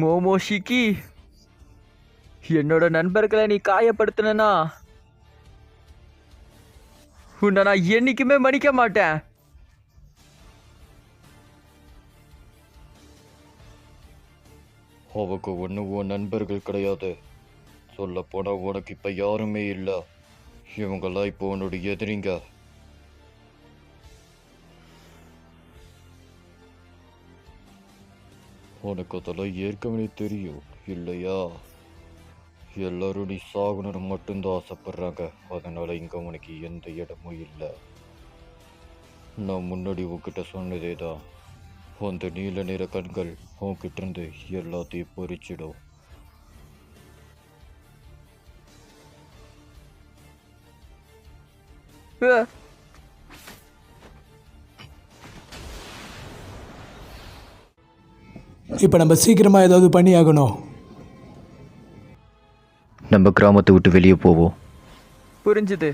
மோமோஷிக்கி, என்னோட நண்பர்களை நீ காயப்படுத்தினா உன்னை நான் என்னைக்குமே மன்னிக்க மாட்டேன். அவக்கு ஒன்றும் உன் நண்பர்கள் கிடையாது. சொல்ல போனா உனக்கு இப்ப யாருமே இல்லை. இவங்கெல்லாம் இப்போ உன்னோட எதிரிங்க. உனக்கு அதெல்லாம் ஏற்கனவே தெரியும் இல்லையா? எல்லாரும் நீ சாகணும்னு மட்டும்தான் ஆசைப்படுறாங்க. அதனால இங்க உனக்கு எந்த இடமும் இல்லை. நான் முன்னாடி உன்கிட்ட சொன்னதே தான். அந்த நீல நிற கண்கள் உன்கிட்ட இருந்து எல்லாத்தையும் பொறிச்சிடும். இப்போ நம்ம சீக்கிரமா ஏதாவது பண்ணி ஆகணும். நம்ம கிராமத்தை விட்டு வெளியே போவோம். புரிஞ்சுது.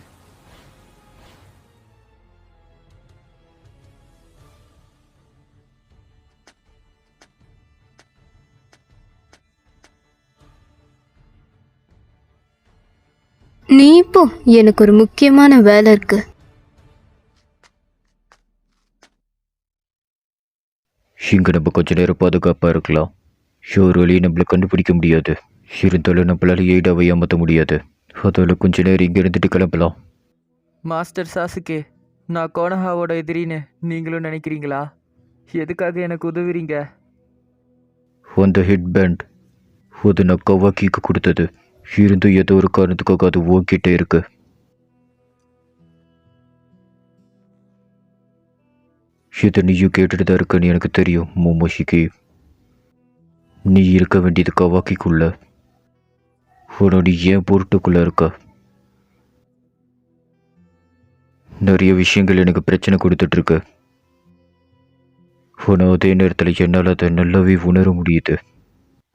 நீ இப்போ, எனக்கு ஒரு முக்கியமான வேலை இருக்கு. இங்க நம்ம கொஞ்ச நேரம் பாதுகாப்பா இருக்கலாம். ஷோர் வழியை நம்மளை கண்டுபிடிக்க முடியாது. இருந்தாலும் நம்மளால எய்டாவை ஏமாற்ற முடியாது. அதோட கொஞ்ச நேரம் இங்க இருந்துட்டு கிளம்பலாம். மாஸ்டர் சாசுகே, நான் கோனஹாவோட எதிரின்னு நீங்களும் நினைக்கிறீங்களா? எதுக்காக எனக்கு உதவுறீங்க? அந்த ஹெட் பேண்ட் அது நான் கவாக்கிக்கு கொடுத்தது. இருந்தும் ஏதோ ஒரு காரணத்துக்காக அது ஓங்கிட்டே இருக்கு. இதை நீயும் கேட்டுட்டு தான் இருக்கன்னு எனக்கு தெரியும் மோமோஷிக்கி. நீ இருக்க வேண்டியது கவாக்கிக்குள்ள. உன்னோட ஏன் பொருட்டுக்குள்ள இருக்க. நிறைய விஷயங்கள் எனக்கு பிரச்சனை கொடுத்துட்டு இருக்கு. ஆனால் அதே நேரத்தில் என்னால் அதை நல்லாவே உணர முடியுது.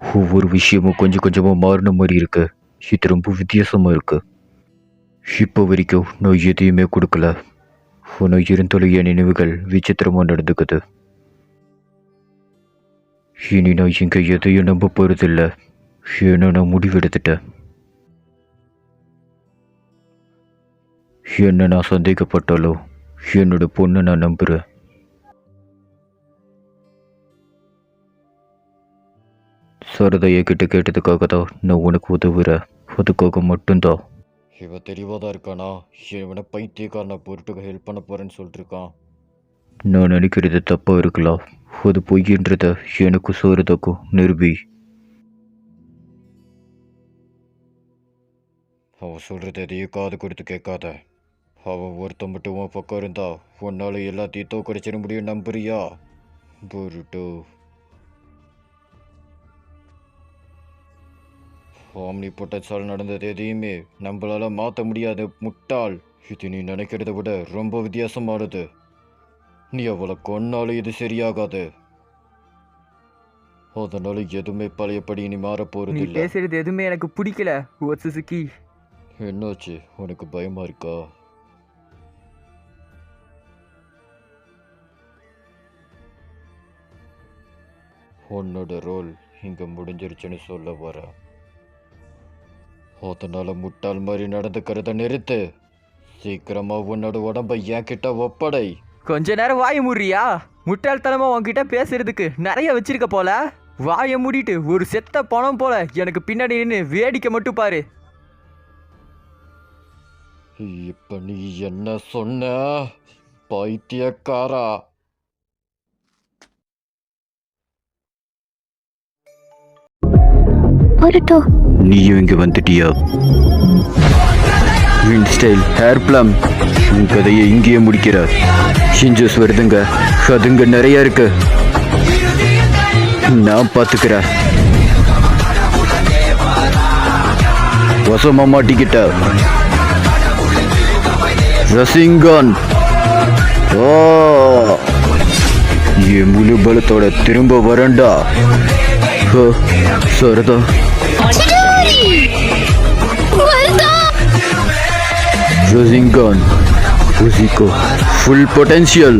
ஒவ்வொரு விஷயமும் கொஞ்சம் கொஞ்சமாக மாறின மாதிரி இருக்கு. இது ரொம்ப வித்தியாசமாக இருக்கு. இப்போ வரைக்கும் நான் எதையுமே கொடுக்கல. ஆனால் இருந்தாலும் என் நினைவுகள் விசித்திரமாக நடந்துக்குது. இனி நான் இங்கே எதையும் நம்ப போகிறதில்ல. ஏன்னா நான் முடிவெடுத்துட்டேன். என்ன நான் சந்தேகப்பட்டாலும் என்னோட பொண்ணை நான் நம்புகிறேன். சரதையை கிட்ட கேட்டதுக்காக தான் நான் உனக்கு உதவுறேன். அதுக்காக மட்டும்தான். இவன் தெளிவாதான் இருக்கானா? இவனை பைத்தியக்காரனை பொருட்டுக்கு ஹெல்ப் பண்ண போறேன்னு சொல்லிட்டு இருக்கான். நான் நினைக்கிறது தப்பா இருக்கலாம். அது பொய்ன்றத எனக்கு சோறுதாக்கும் நிரூபி. அவன் சொல்றது எதையும் காது கொடுத்து கேட்காத. அவன் ஒருத்தன் மட்டும் உன் பக்கம் இருந்தா உன்னால எல்லாத்தையும் தோக்கடிச்சிட முடியும். நம்புறியா பொருட்டு? ஆம்னி பொட்டச்சால் நடந்தது எதையுமே நம்மளால மாற்ற முடியாது முட்டாள். இது நீ நினைக்கிறத விட ரொம்ப வித்தியாசமானது. நீ அவளை கொன்னாலும் இது சரியாகாது. அதனால எதுவுமே பழையபடி நீ மாற போறது இல்ல. பேசுறது எதுவுமே எனக்கு பிடிக்கல ஓட்சுசுகி. என்னாச்சு? உனக்கு பயமா இருக்கா? உன்னோட ரோல் இங்க முடிஞ்சிருச்சுன்னு சொல்ல வர. அதனால முட்டாள் மாதிரி நடந்துக்கிறத நிறுத்து. சீக்கிரமா உன்னோட உடம்ப என் கிட்ட ஒப்படை. கொஞ்ச நேரம் வாய மூடுறியா? முட்டாள்தனமா உன்கிட்ட பேசுறதுக்கு நிறைய வச்சிருக்க போல. வாய மூடிட்டு ஒரு செத்த பணம் போல எனக்கு பின்னாடி நின்று வேடிக்கை மட்டும் பாரு. இப்ப நீ என்ன சொன்ன பைத்தியக்காரா? நீயும் இங்க வந்துட்டியா? விண்ட் ஸ்டைல் ஹேர் பிளம் உன் கதையை இங்கேயே முடிக்கிற. ஷிஞ்சஸ் வருதுங்க. அதுங்க நிறைய இருக்கு. நான் பாத்துக்கிறேன். வசமா மாட்டிக்கிட்ட ரசிங்கன். என் முழு பலத்தோட திரும்ப வரண்டா. சரதா Rasengan Uzico full potential.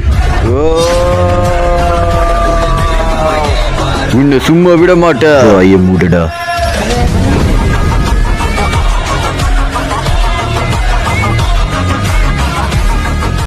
உன்னை சும்மா விட மாட்டேன். வாயை மூடுடா.